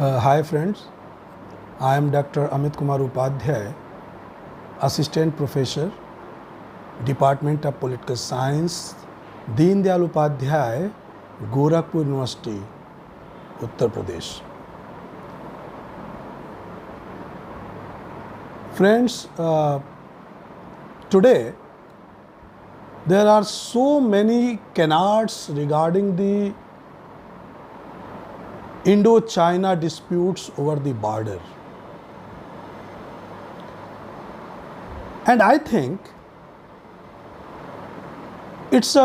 Hi friends, I am Dr. Amit Kumar Upadhyay, Assistant Professor, Department of Political Science, Deen Dayal Upadhyay, Gorakhpur University, Uttar Pradesh. Friends, today there are so many canards regarding the Indo-China disputes over the border. And I think it's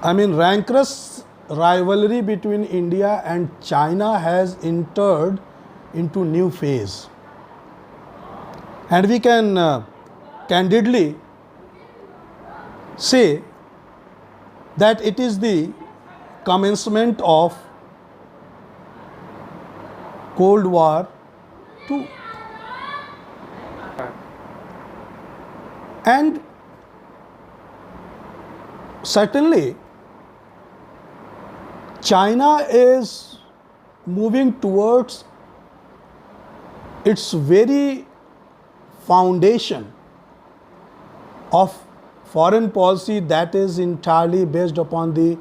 rancorous rivalry between India and China has entered into new phase. And we can candidly say that it is the commencement of Cold War II. And certainly China is moving towards its very foundation of foreign policy that is entirely based upon the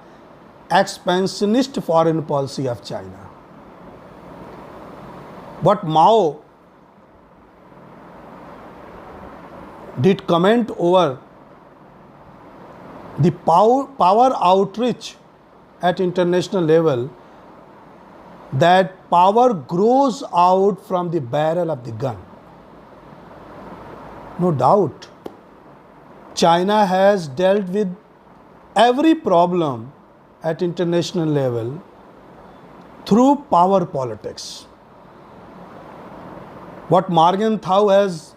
expansionist foreign policy of China. What Mao did comment over the power outreach at international level, that power grows out from the barrel of the gun. No doubt, China has dealt with every problem at international level through power politics. What Morgenthau has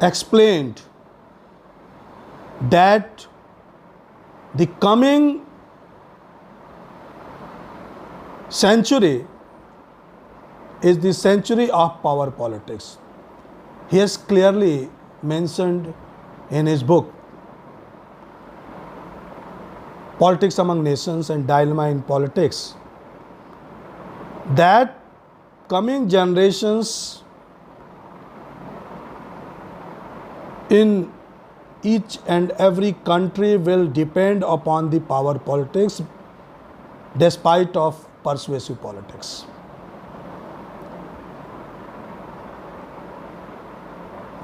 explained, that the coming century is the century of power politics. He has clearly mentioned in his book Politics Among Nations and Dilemma in Politics that coming generations in each and every country will depend upon the power politics despite of persuasive politics.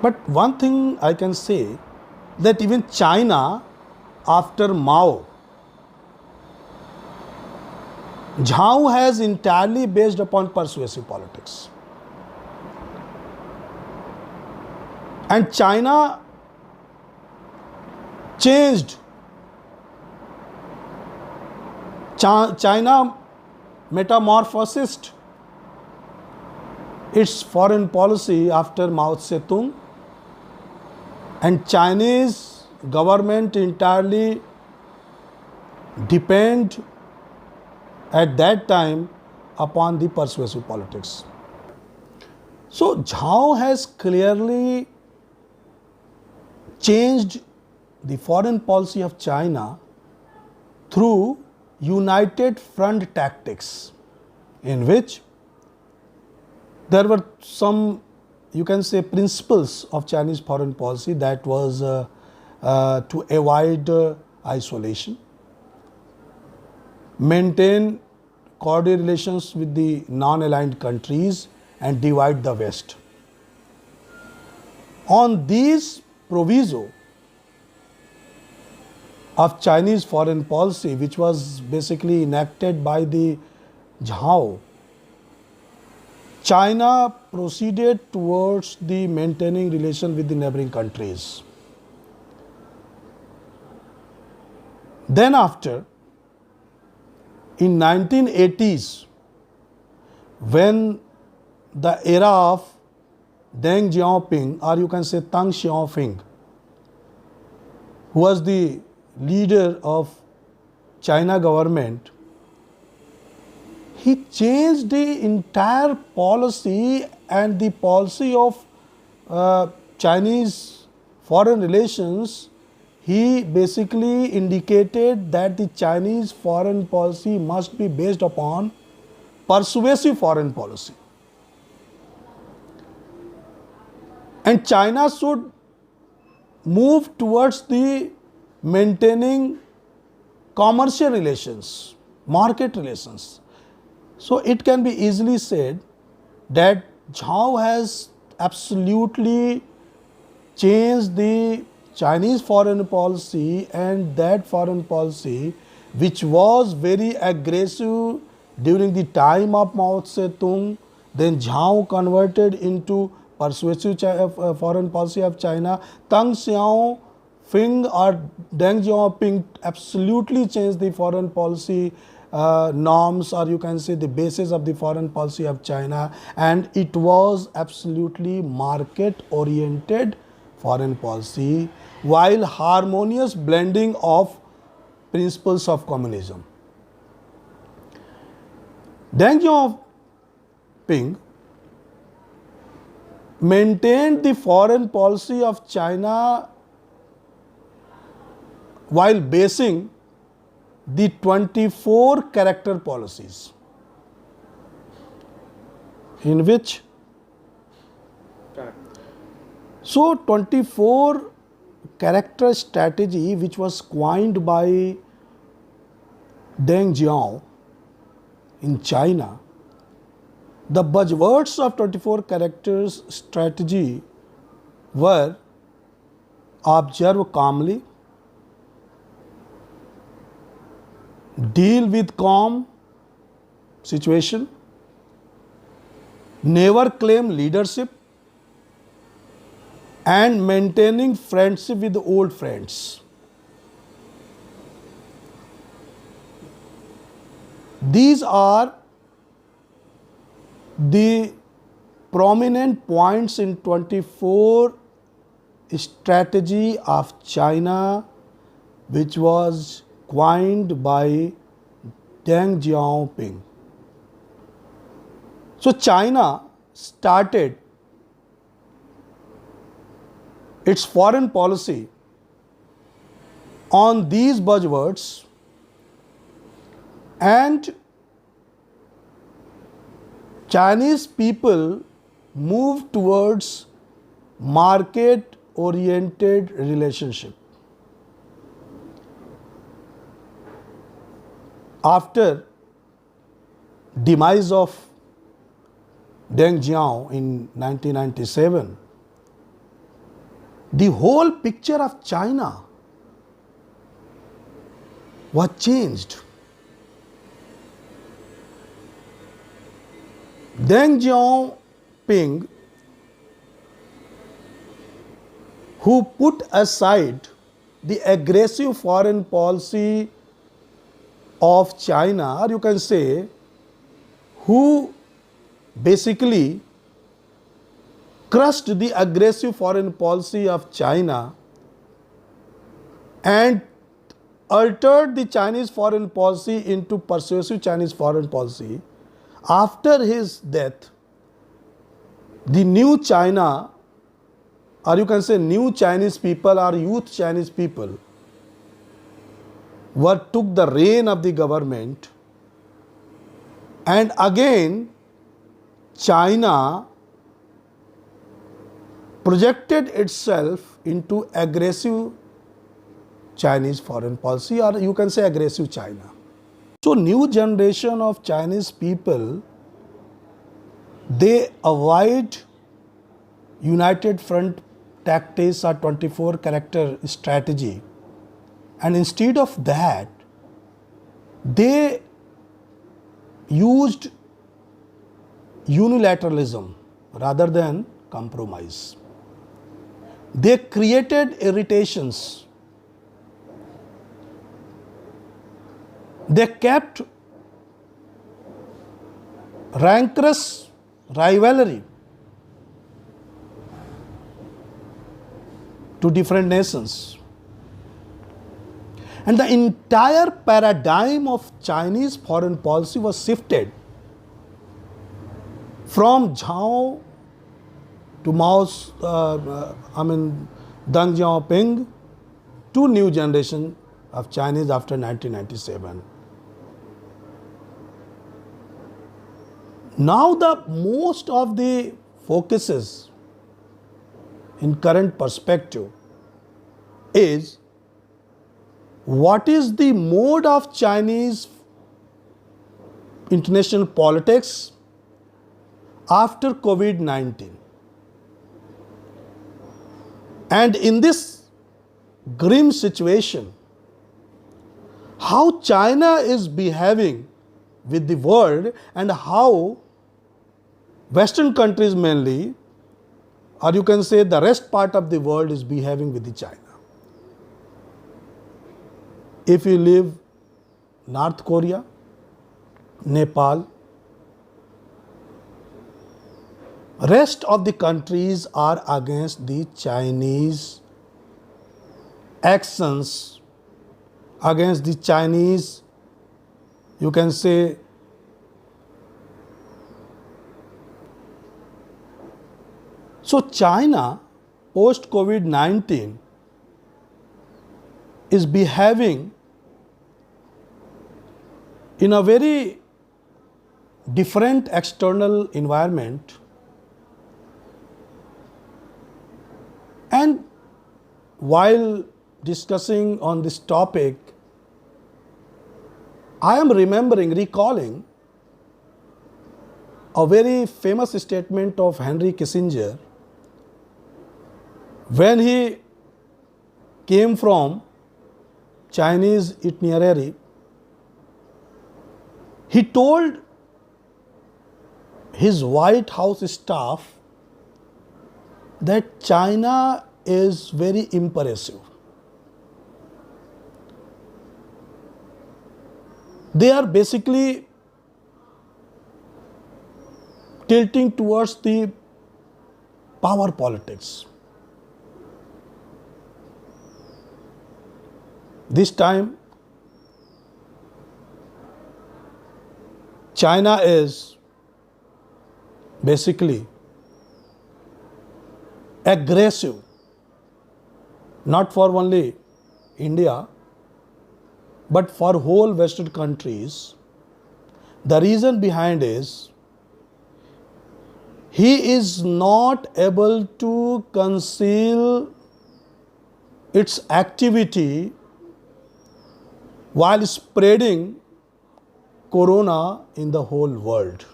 But one thing I can say, that even China after Mao, Zhao has entirely based upon persuasive politics. And China changed. China metamorphosed its foreign policy after Mao Zedong, and Chinese government entirely depend at that time upon the persuasive politics. So Zhao has clearly changed the foreign policy of China through united front tactics, in which there were some, you can say, principles of Chinese foreign policy, that was to avoid isolation, maintain cordial relations with the non-aligned countries, and divide the West. On these proviso of Chinese foreign policy, which was basically enacted by the Zhao, China proceeded towards the maintaining relation with the neighboring countries. Then after, in 1980s, when the era of Deng Xiaoping, or you can say Deng Xiaoping, who was the leader of China government, he changed the entire policy and the policy of Chinese foreign relations. he basically indicated that the Chinese foreign policy must be based upon persuasive foreign policy. And China should move towards the maintaining commercial relations, market relations. So it can be easily said that Zhao has absolutely changed the Chinese foreign policy, and that foreign policy, which was very aggressive during the time of Mao Zedong, then Zhao converted into persuasive foreign policy of China. Deng Xiaoping or Deng Xiaoping absolutely changed the foreign policy norms, or you can say the basis of the foreign policy of China, and it was absolutely market oriented foreign policy, while harmonious blending of principles of communism. Deng Xiaoping maintained the foreign policy of China while basing the 24 character policies, in which 24 character strategy, which was coined by Deng Xiao in China. The buzzwords of 24 characters strategy were: observe calmly, deal with calm situation, never claim leadership, and maintaining friendship with old friends. These are the prominent points in 24 strategy of China, which was coined by Deng Xiaoping. So China started its foreign policy on these buzzwords, and Chinese people move towards market oriented relationship. After demise of Deng Xiao in 1997, the whole picture of China was changed. Deng Xiaoping, who put aside the aggressive foreign policy of China, or you can say, who basically crushed the aggressive foreign policy of China and altered the Chinese foreign policy into persuasive Chinese foreign policy. After his death, the new China, or you can say new Chinese people or youth Chinese people, took the reign of the government, and again China projected itself into aggressive Chinese foreign policy, or you can say aggressive China. So new generation of Chinese people, they avoid united front tactics or 24 character strategy, and instead of that they used unilateralism rather than compromise. They created irritations. They kept rancorous rivalry to different nations. And the entire paradigm of Chinese foreign policy was shifted from Zhao to Deng Xiaoping two new generation of Chinese after 1997. Now the most of the focuses in current perspective is what is the mode of Chinese international politics after COVID-19. And in this grim situation, how China is behaving with the world and how Western countries mainly, or you can say the rest part of the world is behaving with the China. If you leave North Korea, Nepal, rest of the countries are against the Chinese actions, against the Chinese, you can say, so China post COVID-19 is behaving in a very different external environment, and while discussing on this topic, I am recalling a very famous statement of Henry Kissinger when he came from Chinese itinerary. He told his White House staff that China is very impressive. They are basically tilting towards the power politics. This time, China is basically aggressive, not for only India, but for whole Western countries. The reason behind is he is not able to conceal its activity while spreading corona in the whole world.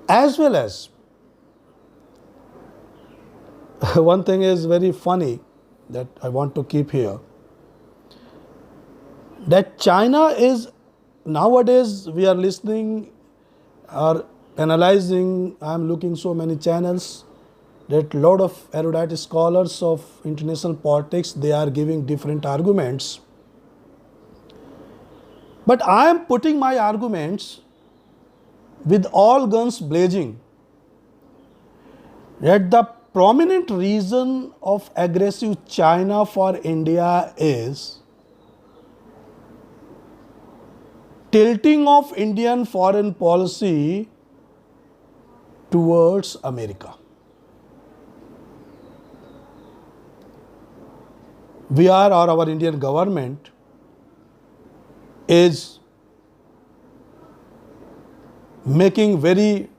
As well as, one thing is very funny that I want to keep here, that China is, nowadays we are listening or analyzing, I am looking so many channels, that lot of erudite scholars of international politics, they are giving different arguments. But I am putting my arguments with all guns blazing, that the prominent reason of aggressive China for India is tilting of Indian foreign policy towards America. We are, or our Indian government is making very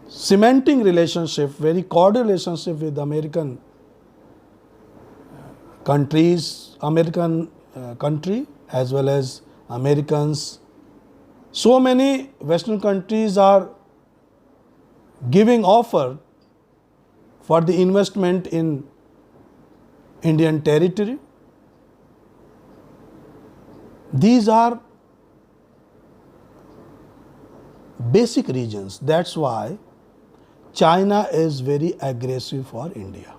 cementing relationship, very cordial relationship with American countries, American country as well as Americans. So many Western countries are giving offer for the investment in Indian territory. These are basic reasons. That's why China is very aggressive for India.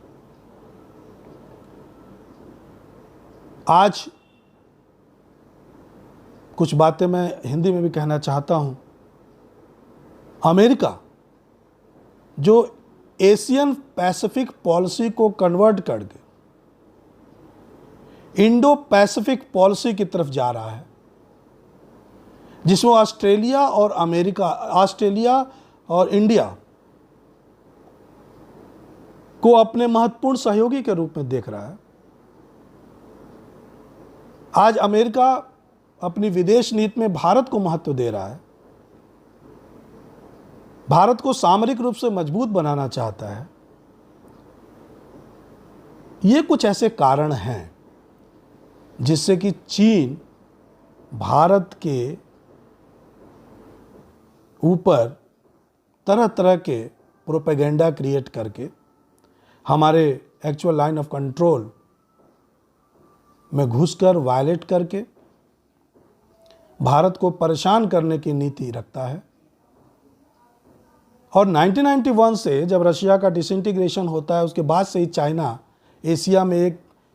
आज कुछ बातें मैं हिंदी में भी कहना चाहता हूं। America जो एशियन पैसिफिक पॉलिसी को कन्वर्ट करके इंडो पैसिफिक पॉलिसी की तरफ जा रहा है, जिसमें ऑस्ट्रेलिया और इंडिया को अपने महत्वपूर्ण सहयोगी के रूप में देख रहा है। आज अमेरिका अपनी विदेश नीति में भारत को महत्व दे रहा है, भारत को सामरिक रूप से मजबूत बनाना चाहता है। ये कुछ ऐसे कारण हैं जिससे कि चीन भारत के ऊपर तरह तरह के प्रोपेगेंडा क्रिएट करके हमारे एक्चुअल लाइन ऑफ कंट्रोल में घुसकर वायलेट करके भारत को परेशान करने की नीति रखता है। और 1991 से जब रशिया का डिसइंटीग्रेशन होता है, उसके बाद से ही चाइना एशिया में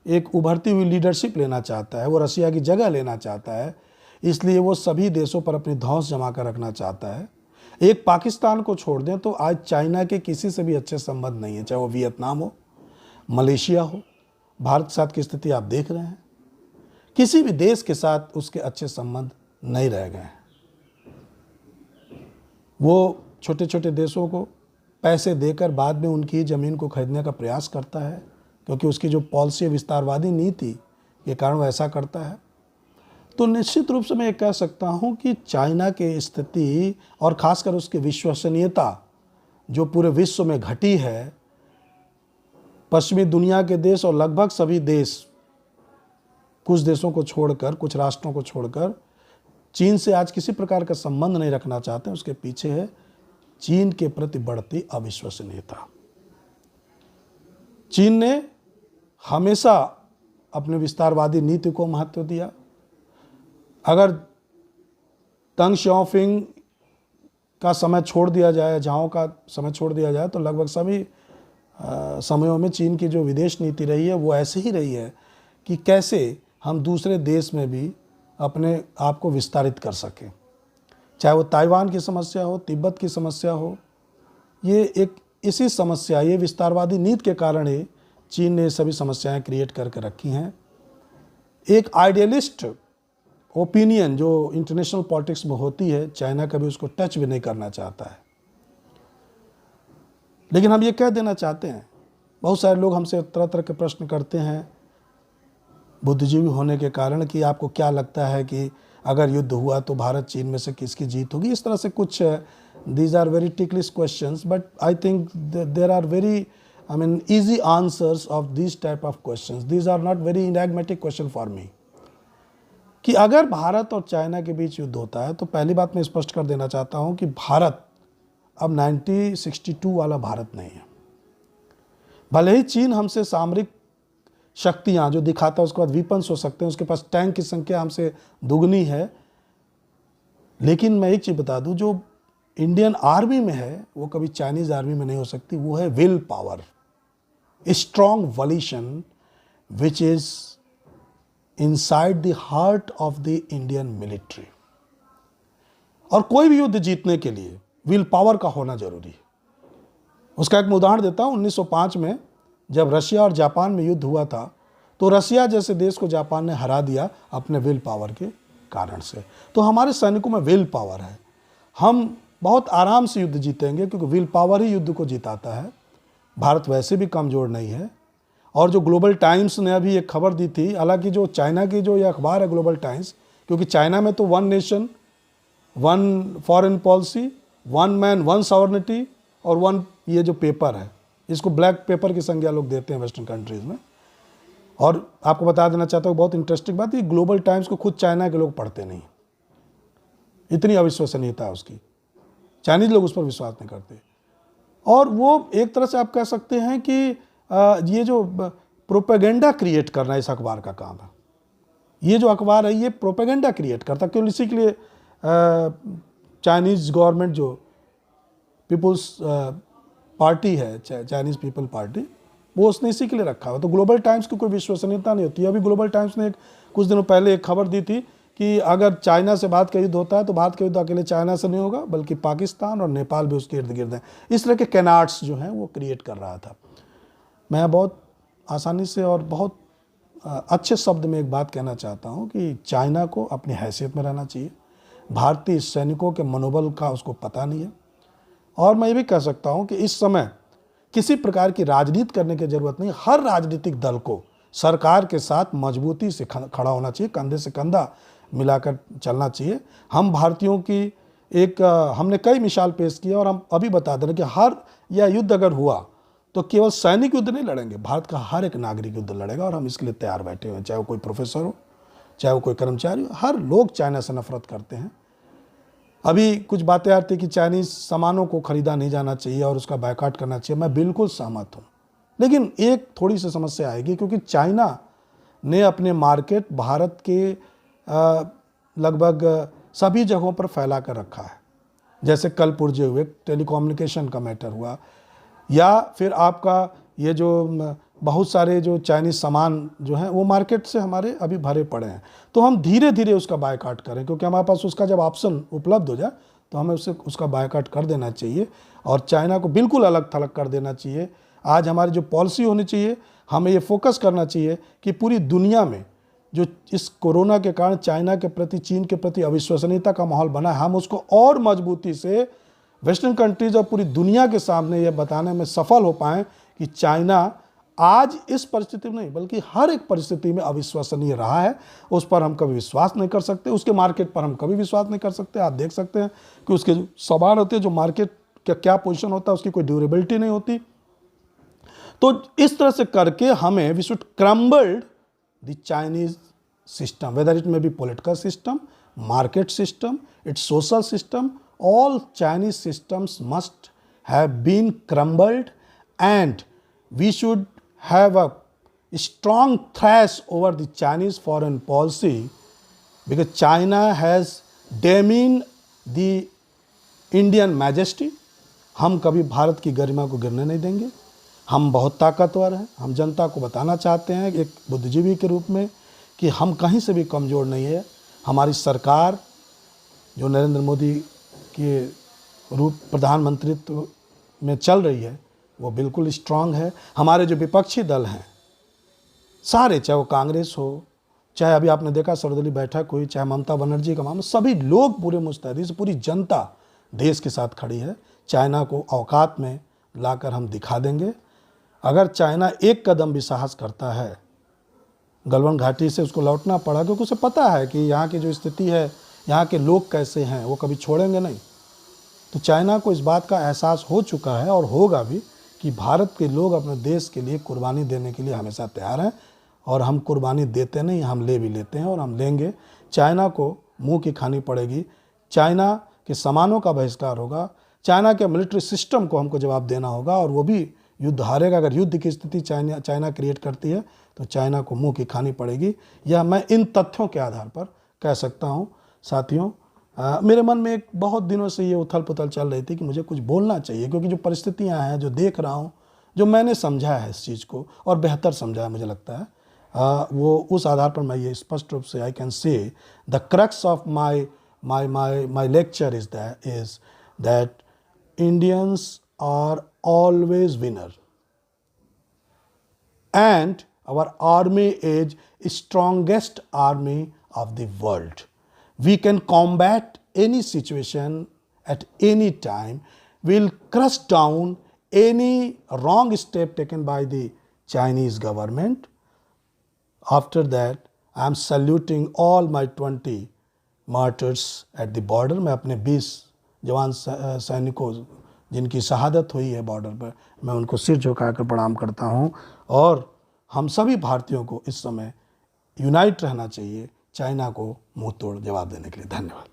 एक उभरती हुई लीडरशिप लेना चाहता है, वो रशिया की जगह लेना चाहता है। इसलिए वो सभी देशों पर अपनी धौंस जमा कर रखना चाहता है। एक पाकिस्तान को छोड़ दें तो आज चाइना के किसी से भी अच्छे संबंध नहीं है, चाहे वो वियतनाम हो, मलेशिया हो। भारत के साथ की स्थिति आप देख रहे हैं, किसी भी देश के साथ उसके अच्छे संबंध नहीं रह गए हैं। वो छोटे छोटे देशों को पैसे देकर बाद में उनकी ज़मीन को खरीदने का प्रयास करता है, क्योंकि उसकी जो पॉलिसी विस्तारवादी नीति के कारण वो ऐसा करता है। तो निश्चित रूप से मैं ये कह सकता हूँ कि चाइना की स्थिति और ख़ासकर उसकी विश्वसनीयता जो पूरे विश्व में घटी है, पश्चिमी दुनिया के देश और लगभग सभी देश, कुछ देशों को छोड़कर, कुछ राष्ट्रों को छोड़कर चीन से आज किसी प्रकार का संबंध नहीं रखना चाहते। उसके पीछे है चीन के प्रति बढ़ती अविश्वसनीयता। चीन ने हमेशा अपने विस्तारवादी नीति को महत्व दिया। अगर तंग शाओपिंग का समय छोड़ दिया जाए, झाओ का समय छोड़ दिया जाए, तो लगभग सभी समयों में चीन की जो विदेश नीति रही है वो ऐसे ही रही है कि कैसे हम दूसरे देश में भी अपने आप को विस्तारित कर सकें। चाहे वो ताइवान की समस्या हो, तिब्बत की समस्या हो, ये एक इसी समस्या, ये विस्तारवादी नीति के कारण ही चीन ने सभी समस्याएं क्रिएट करके रखी हैं। एक आइडियलिस्ट ओपिनियन जो इंटरनेशनल पॉलिटिक्स में होती है, चाइना कभी उसको टच भी नहीं करना चाहता है। लेकिन हम ये कह देना चाहते हैं, बहुत सारे लोग हमसे तरह तरह के प्रश्न करते हैं बुद्धिजीवी होने के कारण कि आपको क्या लगता है कि अगर युद्ध हुआ तो भारत चीन में से किसकी जीत होगी। इस तरह से कुछ these are very ticklish questions, but I think there are very easy answers of these type of questions. These are not very enigmatic question for me. कि अगर भारत और चाइना के बीच युद्ध होता है तो पहली बात मैं स्पष्ट कर देना चाहता हूं कि भारत अब 1962 वाला भारत नहीं है। भले ही चीन हमसे सामरिक शक्तियां जो दिखाता है, उसके बाद वीपन्स हो सकते हैं, उसके पास टैंक की संख्या हमसे दुगनी है, लेकिन मैं एक चीज़ बता दूं, जो इंडियन आर्मी में है वो कभी चाइनीज़ आर्मी में नहीं हो सकती। वो है will power, strong violation which is inside the heart of the Indian military. और कोई भी युद्ध जीतने के लिए विल पावर का होना जरूरी है। उसका एक मैं उदाहरण देता हूँ। 1905 में जब रशिया और जापान में युद्ध हुआ था तो रशिया जैसे देश को जापान ने हरा दिया अपने विल पावर के कारण से। तो हमारे सैनिकों में विल पावर है, हम बहुत आराम से युद्ध जीतेंगे, क्योंकि विल पावर ही युद्ध को जिताता है। भारत वैसे भी कमज़ोर नहीं है। और जो ग्लोबल टाइम्स ने अभी एक खबर दी थी, हालांकि जो चाइना की जो ये अखबार है ग्लोबल टाइम्स, क्योंकि चाइना में तो one nation one foreign policy, one man one sovereignty और वन, ये जो पेपर है इसको ब्लैक पेपर की संज्ञा लोग देते हैं वेस्टर्न कंट्रीज़ में। और आपको बता देना चाहता हूँ बहुत इंटरेस्टिंग बात, ये ग्लोबल टाइम्स को खुद चाइना के लोग पढ़ते नहीं, इतनी अविश्वसनीयता है उसकी। चाइनीज लोग उस पर विश्वास नहीं करते। और वो एक तरह से आप कह सकते हैं कि ये जो प्रोपेगेंडा क्रिएट करना इस अखबार का काम है। ये जो अखबार है ये प्रोपेगेंडा क्रिएट करता है, क्यों? इसी के लिए चाइनीज़ गवर्नमेंट जो पीपुल्स पार्टी है, चाइनीज़ पीपल पार्टी, वो उसने इसी के लिए रखा हुआ। तो ग्लोबल टाइम्स की कोई विश्वसनीयता नहीं होती। अभी ग्लोबल टाइम्स ने कुछ दिनों पहले एक खबर दी थी कि अगर चाइना से भारत का युद्ध होता है तो भारत का युद्ध अकेले चाइना से नहीं होगा, बल्कि पाकिस्तान और नेपाल भी उसके इर्द गिर्द हैं। इस तरह के कैनार्ड्स जो हैं वो क्रिएट कर रहा था। मैं बहुत आसानी से और बहुत अच्छे शब्द में एक बात कहना चाहता हूं कि चाइना को अपनी हैसियत में रहना चाहिए। भारतीय सैनिकों के मनोबल का उसको पता नहीं है और मैं ये भी कह सकता हूँ कि इस समय किसी प्रकार की राजनीति करने की जरूरत नहीं। हर राजनीतिक दल को सरकार के साथ मजबूती से खड़ा होना चाहिए, कंधे से कंधा मिलाकर चलना चाहिए। हम भारतीयों की हमने कई मिसाल पेश किया और हम अभी बता दें कि हर यह युद्ध अगर हुआ तो केवल सैनिक युद्ध नहीं लड़ेंगे, भारत का हर एक नागरिक युद्ध लड़ेगा और हम इसके लिए तैयार बैठे हुए हैं। चाहे वो कोई प्रोफेसर हो, चाहे वो कोई कर्मचारी हो, हर लोग चाइना से नफरत करते हैं। अभी कुछ बातें आती कि चाइनीज सामानों को खरीदा नहीं जाना चाहिए और उसका बायकॉट करना चाहिए, मैं बिल्कुल सहमत हूँ। लेकिन एक थोड़ी सी समस्या आएगी, क्योंकि चाइना ने अपने मार्केट भारत के लगभग सभी जगहों पर फैला कर रखा है। जैसे कल पुर्जे हुए, टेलीकम्युनिकेशन का मैटर हुआ, या फिर आपका ये जो बहुत सारे जो चाइनीज सामान जो हैं वो मार्केट से हमारे अभी भरे पड़े हैं। तो हम धीरे धीरे उसका बायकॉट करें, क्योंकि हमारे पास उसका जब ऑप्शन उपलब्ध हो जाए तो हमें उसका बायकॉट कर देना चाहिए और चाइना को बिल्कुल अलग थलग कर देना चाहिए। आज हमारी जो पॉलिसी होनी चाहिए, हमें ये फोकस करना चाहिए कि पूरी दुनिया में जो इस कोरोना के कारण चाइना के प्रति, चीन के प्रति अविश्वसनीयता का माहौल बना है, हम उसको और मजबूती से वेस्टर्न कंट्रीज और पूरी दुनिया के सामने ये बताने में सफल हो पाएँ कि चाइना आज इस परिस्थिति में नहीं बल्कि हर एक परिस्थिति में अविश्वसनीय रहा है। उस पर हम कभी विश्वास नहीं कर सकते, उसके मार्केट पर हम कभी विश्वास नहीं कर सकते। आप देख सकते हैं कि उसके जो सामान होते हैं, जो मार्केट का क्या पोजीशन होता है, उसकी कोई ड्यूरेबिलिटी नहीं होती। तो इस तरह से करके हमें we should crumbled the Chinese system, whether it may be political system, market system, it's social system, all Chinese systems must have been crumbled, and we should have a strong thrash over the Chinese foreign policy, because China has demeaned the Indian majesty. हम कभी भारत की गरिमा को गिरने नहीं देंगे। हम बहुत ताकतवर हैं। हम जनता को बताना चाहते हैं एक बुद्धिजीवी के रूप में कि हम कहीं से भी कमज़ोर नहीं है। हमारी सरकार जो नरेंद्र मोदी के रूप प्रधानमंत्रित्व में चल रही है वो बिल्कुल स्ट्रांग है। हमारे जो विपक्षी दल हैं सारे, चाहे वो कांग्रेस हो, चाहे अभी आपने देखा सर्वदलीय बैठक हुई, चाहे ममता बनर्जी का मामला, सभी लोग पूरे मुस्तैदी से, पूरी जनता देश के साथ खड़ी है। चाइना को औकात में लाकर हम दिखा देंगे। अगर चाइना एक कदम भी साहस करता है, गलवान घाटी से उसको लौटना पड़ा, क्योंकि उसे पता है कि यहाँ की जो स्थिति है, यहाँ के लोग कैसे हैं, वो कभी छोड़ेंगे नहीं। तो चाइना को इस बात का एहसास हो चुका है और होगा भी कि भारत के लोग अपने देश के लिए कुर्बानी देने के लिए हमेशा तैयार हैं, और हम कुर्बानी देते नहीं, हम ले भी लेते हैं और हम लेंगे। चाइना को मुंह की खानी पड़ेगी, चाइना के सामानों का बहिष्कार होगा, चाइना के मिलिट्री सिस्टम को हमको जवाब देना होगा, और वो भी युद्ध हारेगा। अगर युद्ध की स्थिति चाइना क्रिएट करती है तो चाइना को मुंह की खानी पड़ेगी। यह मैं इन तथ्यों के आधार पर कह सकता हूँ। साथियों, मेरे मन में एक बहुत दिनों से ये उथल पुथल चल रही थी कि मुझे कुछ बोलना चाहिए, क्योंकि जो परिस्थितियाँ हैं, जो देख रहा हूँ, जो मैंने समझा है इस चीज़ को और बेहतर समझा है मुझे लगता है, वो उस आधार पर मैं ये स्पष्ट रूप से I can say the crux of my lecture is that Indians are always winner, and our army is strongest army of the world. We can combat any situation at any time. We'll crush down any wrong step taken by the Chinese government. After that, I am saluting all my 20 martyrs at the border. मैं अपने 20 जवान सैनिकों जिनकी शहादत हुई है border पर, मैं उनको सिर झुकाकर प्रणाम करता हूं। और हम सभी भारतीयों को इस समय यूनाइट रहना चाहिए चाइना को मुंह तोड़ जवाब देने के लिए। धन्यवाद।